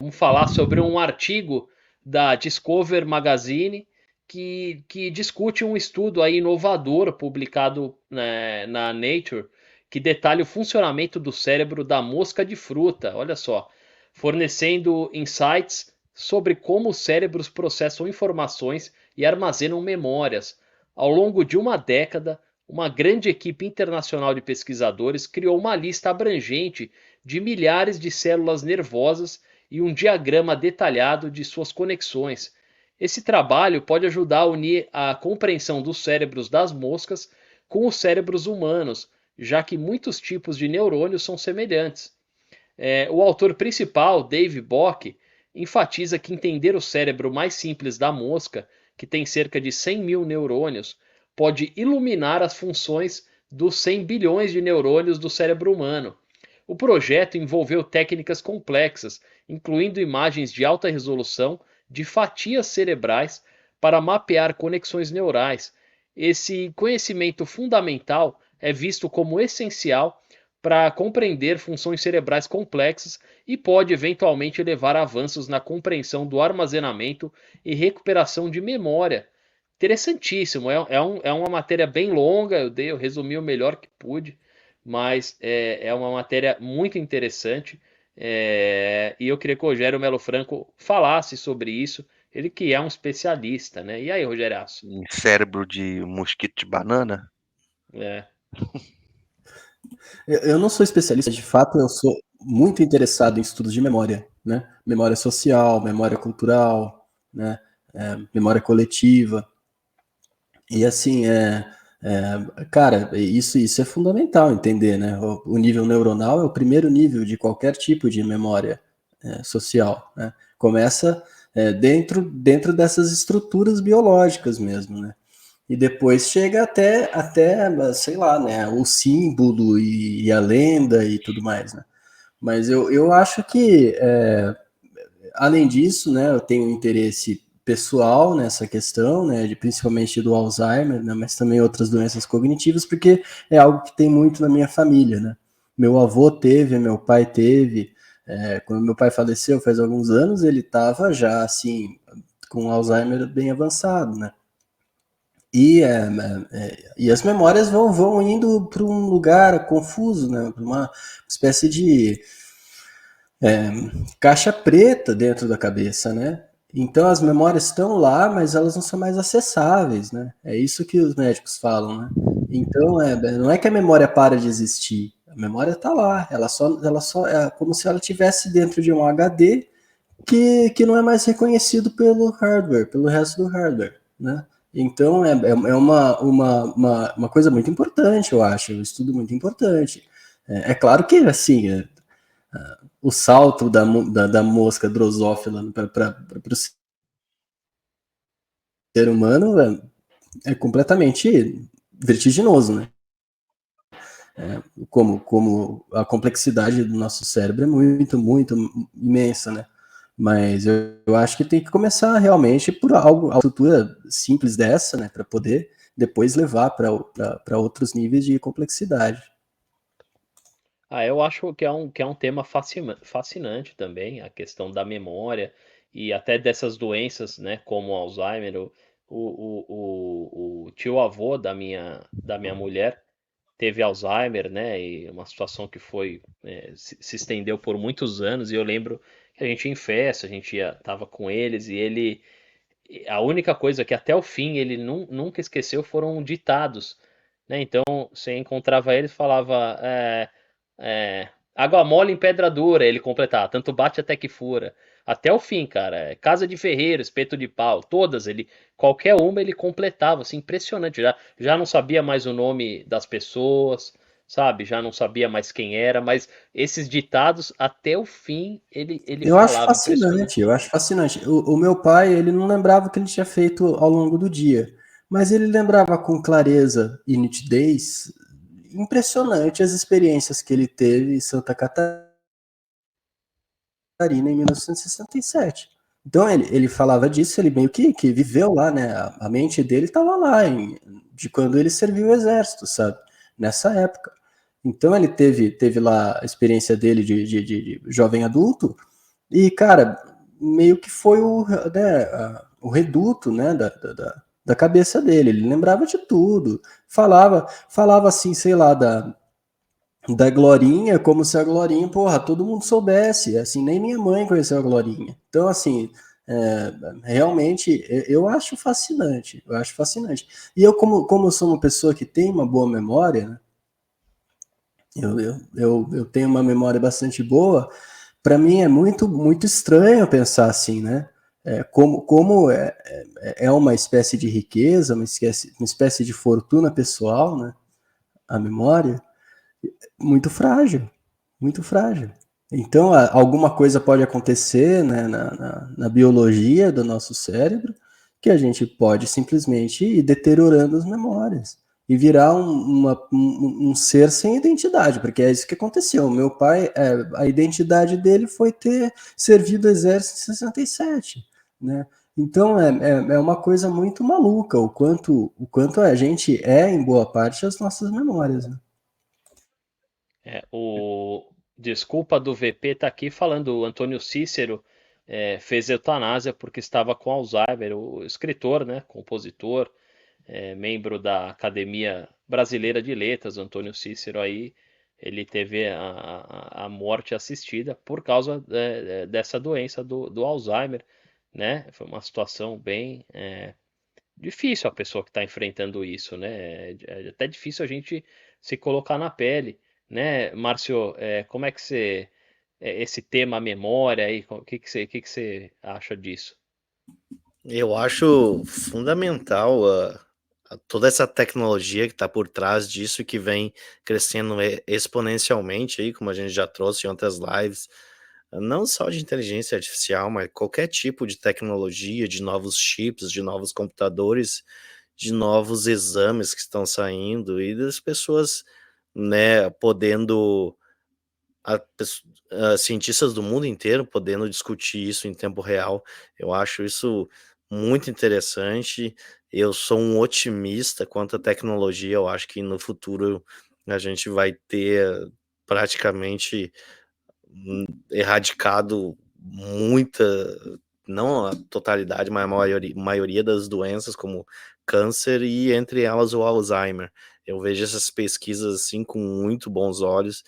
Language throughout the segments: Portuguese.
Vamos falar sobre um artigo da Discover Magazine que discute um estudo aí inovador publicado, né, na Nature, que detalha o funcionamento do cérebro da mosca de fruta. Olha só, fornecendo insights sobre como os cérebros processam informações e armazenam memórias. Ao longo de uma década, uma grande equipe internacional de pesquisadores criou uma lista abrangente de milhares de células nervosas e um diagrama detalhado de suas conexões. Esse trabalho pode ajudar a unir a compreensão dos cérebros das moscas com os cérebros humanos, já que muitos tipos de neurônios são semelhantes. O autor principal, Dave Bock, enfatiza que entender o cérebro mais simples da mosca, que tem cerca de 100 mil neurônios, pode iluminar as funções dos 100 bilhões de neurônios do cérebro humano. O projeto envolveu técnicas complexas, incluindo imagens de alta resolução de fatias cerebrais para mapear conexões neurais. Esse conhecimento fundamental é visto como essencial para compreender funções cerebrais complexas e pode eventualmente levar a avanços na compreensão do armazenamento e recuperação de memória. Interessantíssimo, é uma matéria bem longa, eu resumi o melhor que pude, mas é uma matéria muito interessante, e eu queria que o Rogério Melo Franco falasse sobre isso, ele que é um especialista, né? E aí, Rogério Aço? Em cérebro de mosquito de banana? É, Eu não sou especialista, de fato, eu sou muito interessado em estudos de memória, né? Memória social, memória cultural, né? Memória coletiva. E assim, cara, isso é fundamental entender, né? O nível neuronal é o primeiro nível de qualquer tipo de memória social, né? Começa dentro dessas estruturas biológicas mesmo, né? E depois chega até, sei lá, né, o símbolo e a lenda e tudo mais, né? Mas eu acho que, além disso, né, eu tenho interesse pessoal nessa questão, né, principalmente do Alzheimer, né, mas também outras doenças cognitivas, porque é algo que tem muito na minha família, né? Meu avô teve, meu pai teve, quando meu pai faleceu faz alguns anos, ele estava já, assim, com Alzheimer bem avançado, né? E as memórias vão indo para um lugar confuso, né? Para uma espécie de caixa preta dentro da cabeça, né? Então as memórias estão lá, mas elas não são mais acessáveis, né? É isso que os médicos falam, né? Então não é que a memória para de existir, a memória está lá, ela só é como se ela estivesse dentro de um HD que não é mais reconhecido pelo hardware, pelo resto do hardware, né? Então é uma coisa muito importante, eu acho, um estudo muito importante. É claro que assim, o salto da mosca drosófila para o ser humano é completamente vertiginoso, né? Como a complexidade do nosso cérebro é muito imensa, né? Mas eu acho que tem que começar realmente por algo, uma estrutura simples dessa, né? Para poder depois levar para outros níveis de complexidade. eu acho que é um tema fascinante também, a questão da memória e até dessas doenças, né, como o Alzheimer. O tio-avô da minha mulher teve Alzheimer, né, e uma situação que se estendeu por muitos anos, e eu lembro que a gente ia em festa, a gente tava com eles, a única coisa que até o fim ele nunca esqueceu foram ditados, né, então você encontrava ele e falava, água mole em pedra dura, ele completava, tanto bate até que fura. Até o fim, cara. Casa de ferreiro, espeto de pau, todas ele, qualquer uma ele completava, assim, impressionante. Já não sabia mais o nome das pessoas, sabe? Já não sabia mais quem era, mas esses ditados até o fim ele Eu acho falava, fascinante, impressionante. eu acho fascinante. O meu pai, ele não lembrava o que ele tinha feito ao longo do dia, mas ele lembrava com clareza e nitidez impressionante as experiências que ele teve em Santa Catarina em 1967. Então ele falava disso, ele meio que viveu lá, né? A mente dele estava lá, de quando ele serviu o exército, sabe? Nessa época. Então ele teve lá a experiência dele de jovem adulto, E, cara, meio que foi o reduto, né, da cabeça dele. Ele lembrava de tudo. Falava assim, sei lá, da Glorinha, como se a Glorinha, porra, todo mundo soubesse. Assim, nem minha mãe conheceu a Glorinha. Então, assim, realmente, eu acho fascinante. Eu acho fascinante. E eu, como eu sou uma pessoa que tem uma boa memória, né, eu tenho uma memória bastante boa. Para mim é muito estranho pensar assim, né? Como é uma espécie de riqueza, uma espécie de fortuna pessoal, né? A memória, muito frágil, muito frágil. Então, alguma coisa pode acontecer, né, na biologia do nosso cérebro que a gente pode simplesmente ir deteriorando as memórias e virar um ser sem identidade, porque é isso que aconteceu. O meu pai, a identidade dele foi ter servido o exército em 67, né? Então é uma coisa muito maluca o quanto a gente em boa parte, as nossas memórias, né? O Desculpa do VP tá aqui falando, o Antônio Cícero fez eutanásia porque estava com Alzheimer, o escritor, né, compositor, membro da Academia Brasileira de Letras, Antônio Cícero aí, ele teve a morte assistida por causa dessa doença do Alzheimer, né? Foi uma situação bem difícil a pessoa que está enfrentando isso, né? É até difícil a gente se colocar na pele, né? Márcio, como é que você esse tema memória aí, o que que você acha disso? Eu acho fundamental toda essa tecnologia que está por trás disso, que vem crescendo exponencialmente aí, como a gente já trouxe em outras lives, não só de inteligência artificial, mas qualquer tipo de tecnologia, de novos chips, de novos computadores, de novos exames que estão saindo e das pessoas, né, podendo cientistas do mundo inteiro podendo discutir isso em tempo real. Eu acho isso muito interessante. Eu sou um otimista quanto à tecnologia. Eu acho que no futuro a gente vai ter praticamente erradicado muita, não a totalidade, mas a maioria das doenças, como câncer e entre elas o Alzheimer. Eu vejo essas pesquisas assim com muito bons olhos.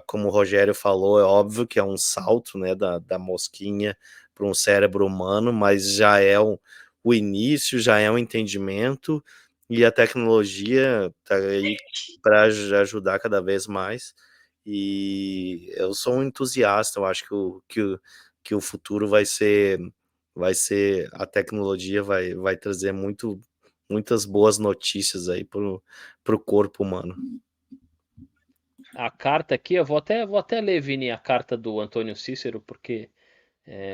Como o Rogério falou, é óbvio que é um salto, né, da mosquinha para um cérebro humano, mas já é o início, já é um entendimento, e a tecnologia está aí para ajudar cada vez mais. E eu sou um entusiasta, eu acho que o futuro vai ser a tecnologia vai trazer muitas boas notícias aí pro corpo humano. A carta aqui, eu vou até ler, Vini, a carta do Antônio Cícero, porque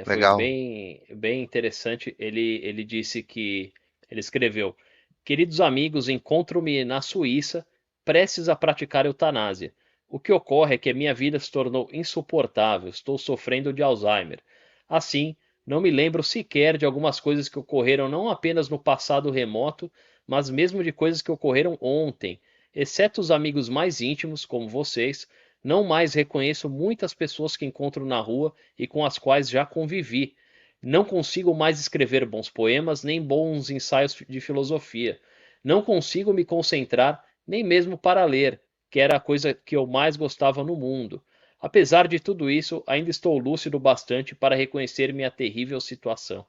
foi Legal. bem interessante. Ele disse que ele escreveu: Queridos amigos, encontro-me na Suíça, prestes a praticar eutanásia. O que ocorre é que a minha vida se tornou insuportável. Estou sofrendo de Alzheimer. Assim, não me lembro sequer de algumas coisas que ocorreram não apenas no passado remoto, mas mesmo de coisas que ocorreram ontem. Exceto os amigos mais íntimos, como vocês, não mais reconheço muitas pessoas que encontro na rua e com as quais já convivi. Não consigo mais escrever bons poemas nem bons ensaios de filosofia. Não consigo me concentrar nem mesmo para ler, que era a coisa que eu mais gostava no mundo. Apesar de tudo isso, ainda estou lúcido bastante para reconhecer minha terrível situação.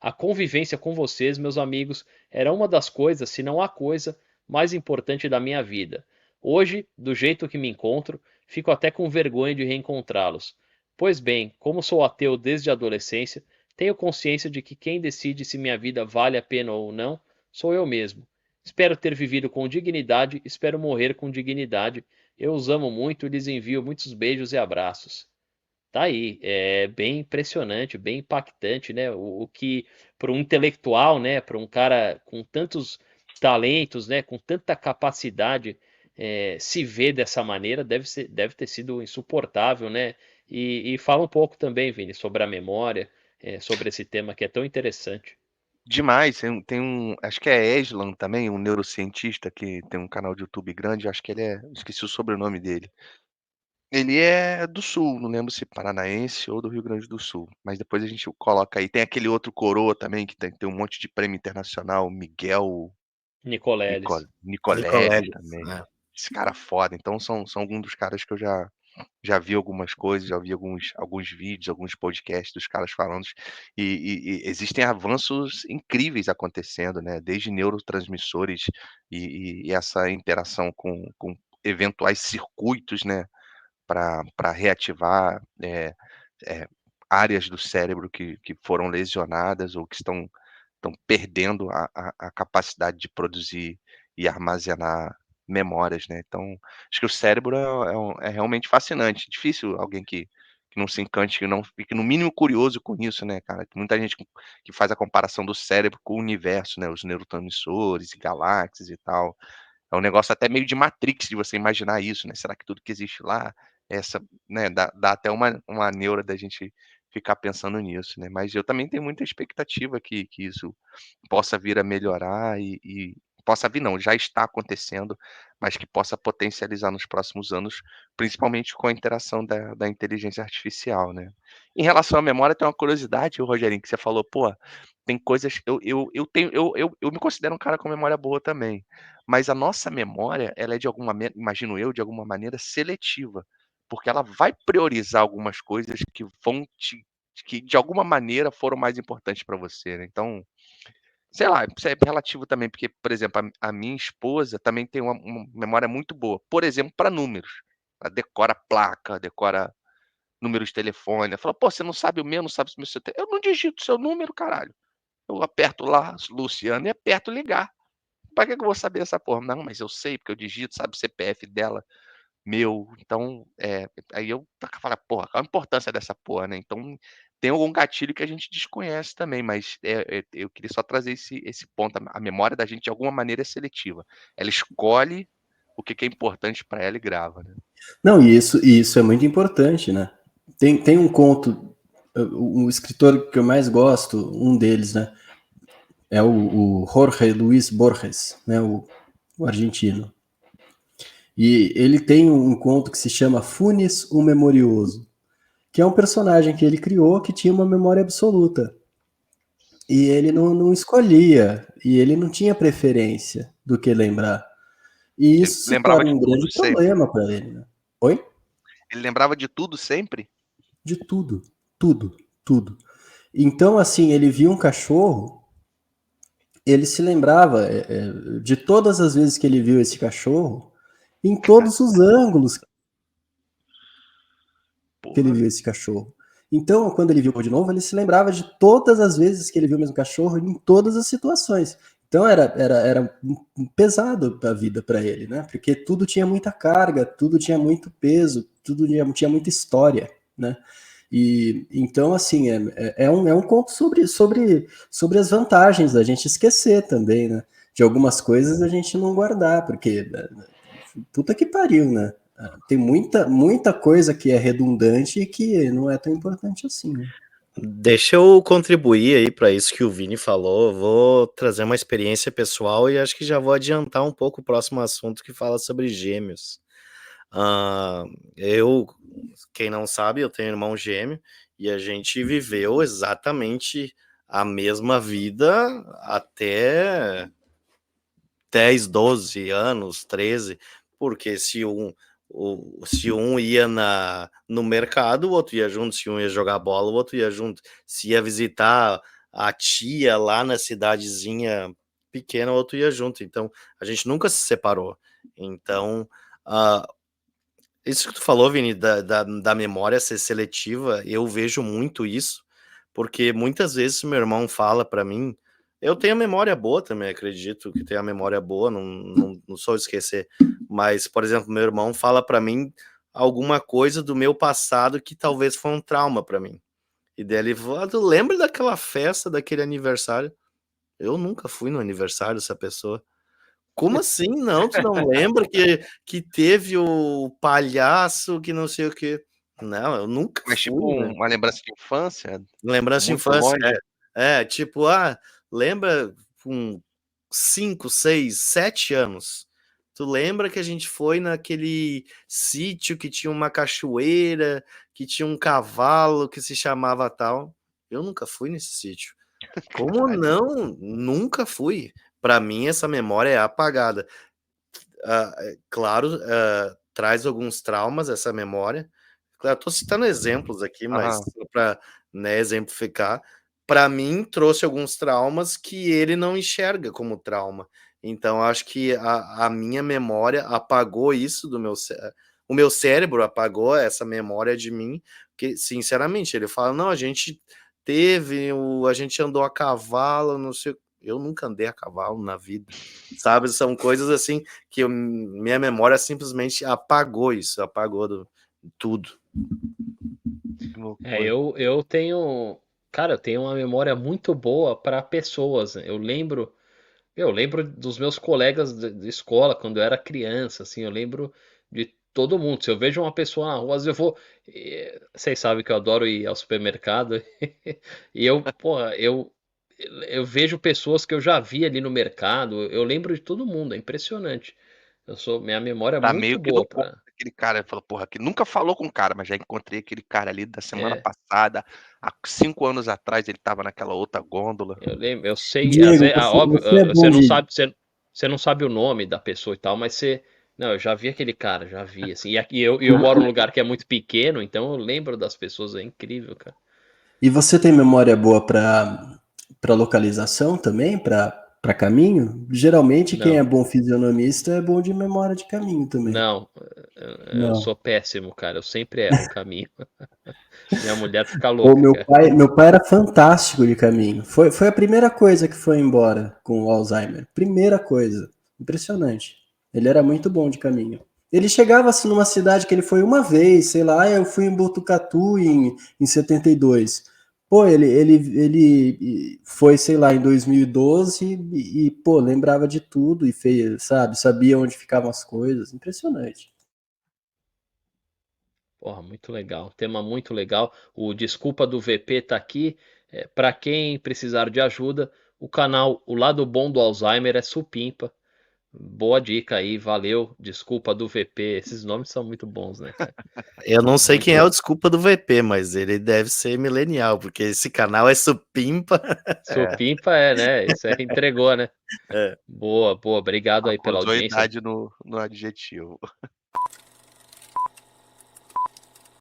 A convivência com vocês, meus amigos, era uma das coisas, se não a coisa, mais importante da minha vida. Hoje, do jeito que me encontro, fico até com vergonha de reencontrá-los. Pois bem, como sou ateu desde a adolescência, tenho consciência de que quem decide se minha vida vale a pena ou não sou eu mesmo. Espero ter vivido com dignidade, espero morrer com dignidade. Eu os amo muito e lhes envio muitos beijos e abraços. Tá aí, é bem impressionante, bem impactante, né? O que para um intelectual, né? Para um cara com tantos talentos, né? Com tanta capacidade, se ver dessa maneira deve ter sido insuportável, né? E fala um pouco também, Vini, sobre a memória, sobre esse tema que é tão interessante. Demais. Acho que é Eslan também, um neurocientista que tem um canal de YouTube grande. Acho que esqueci o sobrenome dele. Ele é do Sul, não lembro se paranaense ou do Rio Grande do Sul, mas depois a gente coloca aí. Tem aquele outro coroa também que tem um monte de prêmio internacional, Miguel Nicoleles. Nicolelli Nicoleles, também. né? Esse cara é foda. Então são alguns dos caras que eu já vi algumas coisas, já vi alguns vídeos, alguns podcasts dos caras falando, e existem avanços incríveis acontecendo, né? Desde neurotransmissores e essa interação com eventuais circuitos, né? Para reativar áreas do cérebro que foram lesionadas ou que estão perdendo a capacidade de produzir e armazenar memórias, né. Então, acho que o cérebro é realmente fascinante. Difícil alguém que não se encante, que não fique no mínimo curioso com isso, né, cara. Tem muita gente que faz a comparação do cérebro com o universo, né, os neurotransmissores e galáxias e tal. É um negócio até meio de Matrix de você imaginar isso, né, será que tudo que existe lá é essa, né, dá até uma neura da gente ficar pensando nisso, né. Mas eu também tenho muita expectativa que isso possa vir a melhorar e possa vir não, já está acontecendo, mas que possa potencializar nos próximos anos, principalmente com a interação da inteligência artificial, né. Em relação à memória, tem uma curiosidade, Rogerinho, que você falou: "Pô, tem coisas", eu tenho eu me considero um cara com memória boa também, mas a nossa memória, ela é de alguma imagino eu, de alguma maneira seletiva, porque ela vai priorizar algumas coisas que de alguma maneira foram mais importantes para você, né. Então, sei lá, isso é relativo também, porque, por exemplo, a minha esposa também tem uma memória muito boa, por exemplo, para números. Ela decora placa, decora número de telefone, ela fala: "Pô, você não sabe o meu, não sabe o meu", eu não digito seu número, caralho. Eu aperto lá, Luciano, e aperto ligar. Pra que eu vou saber essa porra? Não, mas eu sei, porque eu digito, sabe o CPF dela, meu, então, aí eu falo: "Porra, qual a importância dessa porra, né?". Então, tem algum gatilho que a gente desconhece também, mas, eu queria só trazer esse ponto, a memória da gente de alguma maneira é seletiva. Ela escolhe o que que é importante pra ela e grava, né. Não, e isso é muito importante, né? Tem um conto, o escritor que eu mais gosto, um deles, né? É o Jorge Luis Borges, né? O argentino. E ele tem um conto que se chama Funes o Memorioso, que é um personagem que ele criou que tinha uma memória absoluta. E ele não escolhia, e ele não tinha preferência do que lembrar. E Ele isso se lembrava torna de um tudo grande sempre. problema para ele, né? Oi? Ele lembrava de tudo sempre? De tudo, tudo, tudo. Então, assim, ele via um cachorro, ele se lembrava de todas as vezes que ele viu esse cachorro, em todos os ângulos que ele Porra. viu esse cachorro. Então, quando ele viu de novo, ele se lembrava de todas as vezes que ele viu o mesmo cachorro, em todas as situações. Então, era pesado a vida para ele, né? Porque tudo tinha muita carga, tudo tinha muito peso, tudo tinha muita história, né? E então, assim, é um conto sobre as vantagens da gente esquecer também, né? De algumas coisas a gente não guardar, porque puta que pariu, né? Tem muita coisa que é redundante e que não é tão importante assim, né? Deixa eu contribuir aí para isso que o Vini falou. Eu vou trazer uma experiência pessoal e acho que já vou adiantar um pouco o próximo assunto que fala sobre gêmeos. Ah, eu, quem não sabe, eu tenho um irmão gêmeo e a gente viveu exatamente a mesma vida até 10, 12 anos, 13, porque se um ia no mercado, o outro ia junto, se um ia jogar bola, o outro ia junto, se ia visitar a tia lá na cidadezinha pequena, o outro ia junto, então a gente nunca se separou. Então, ah, isso que tu falou, Vini, da memória ser seletiva, eu vejo muito isso, porque muitas vezes meu irmão fala pra mim, eu tenho a memória boa também, acredito que tenho a memória boa, não sou esquecer, mas, por exemplo, meu irmão fala pra mim alguma coisa do meu passado que talvez foi um trauma pra mim. E daí ele fala: "Ah, tu lembra daquela festa, daquele aniversário?" Eu nunca fui no aniversário dessa pessoa. Como assim? Não, tu não lembra que teve o palhaço que não sei o quê. Não, eu nunca Mas tipo fui, né. uma lembrança de infância, Lembrança de muito infância, longe? tipo, lembra com 5, 6, 7 anos, Tu lembra que a gente foi naquele sítio que tinha uma cachoeira, que tinha um cavalo que se chamava tal? Eu nunca fui nesse sítio. Como Caralho. não? Nunca fui. Para mim, essa memória é apagada. Claro, traz alguns traumas essa memória. Claro, tô citando exemplos aqui, mas para, né, exemplificar, para mim trouxe alguns traumas que ele não enxerga como trauma. Então acho que a minha memória apagou isso do meu o meu cérebro apagou essa memória de mim, que sinceramente ele fala: "Não, a gente a gente andou a cavalo, não sei". Eu nunca andei a cavalo na vida. Sabe, são coisas assim que minha memória simplesmente apagou isso, apagou tudo. Que loucura. Eu tenho, cara, eu tenho uma memória muito boa para pessoas, né? Eu lembro dos meus colegas de escola quando eu era criança, assim, eu lembro de todo mundo. Se eu vejo uma pessoa na rua, às vezes eu vou. Vocês sabem que eu adoro ir ao supermercado. E eu vejo pessoas que eu já vi ali no mercado. Eu lembro de todo mundo, é impressionante. Minha memória é Tá muito meio que no boa ponto para. aquele cara, falou: "Porra, que nunca falou com o cara, mas já encontrei aquele cara ali da semana É, passada, há 5 anos atrás ele estava naquela outra gôndola". eu lembro, eu sei, às Diego, vezes, óbvio, você é você bom não de. sabe, você não sabe o nome da pessoa e tal, mas você, não, eu já vi aquele cara, já vi, assim, e aqui eu moro num lugar que é muito pequeno, então eu lembro das pessoas, é incrível, cara. E você tem memória boa para localização também, para caminho? Geralmente quem é Não, bom fisionomista é bom de memória de caminho também. não, eu Não. sou péssimo, cara, eu sempre erro o caminho. Minha mulher fica O louca, cara. meu pai era fantástico de caminho. Foi a primeira coisa que foi embora com o Alzheimer. Primeira coisa. Impressionante. Ele era muito bom de caminho. Ele chegava assim numa cidade que ele foi uma vez, sei lá, eu fui em Botucatu em 72. Pô, ele foi, sei lá, em 2012 pô, lembrava de tudo e fez, sabe? Sabia onde ficavam as coisas. Impressionante. Porra, muito legal, tema muito legal. O Desculpa do VP tá aqui. Para quem precisar de ajuda, o canal O Lado Bom do Alzheimer é supimpa. Boa dica aí, valeu. Desculpa do VP. Esses nomes são muito bons, né, cara? Eu não sei quem é Muito. o desculpa do VP, mas ele deve ser milenial, porque esse canal é supimpa. É, Supimpa é, né? Isso aí entregou, né? É. Boa, boa. Obrigado aí pela acusou a audiência. idade no adjetivo.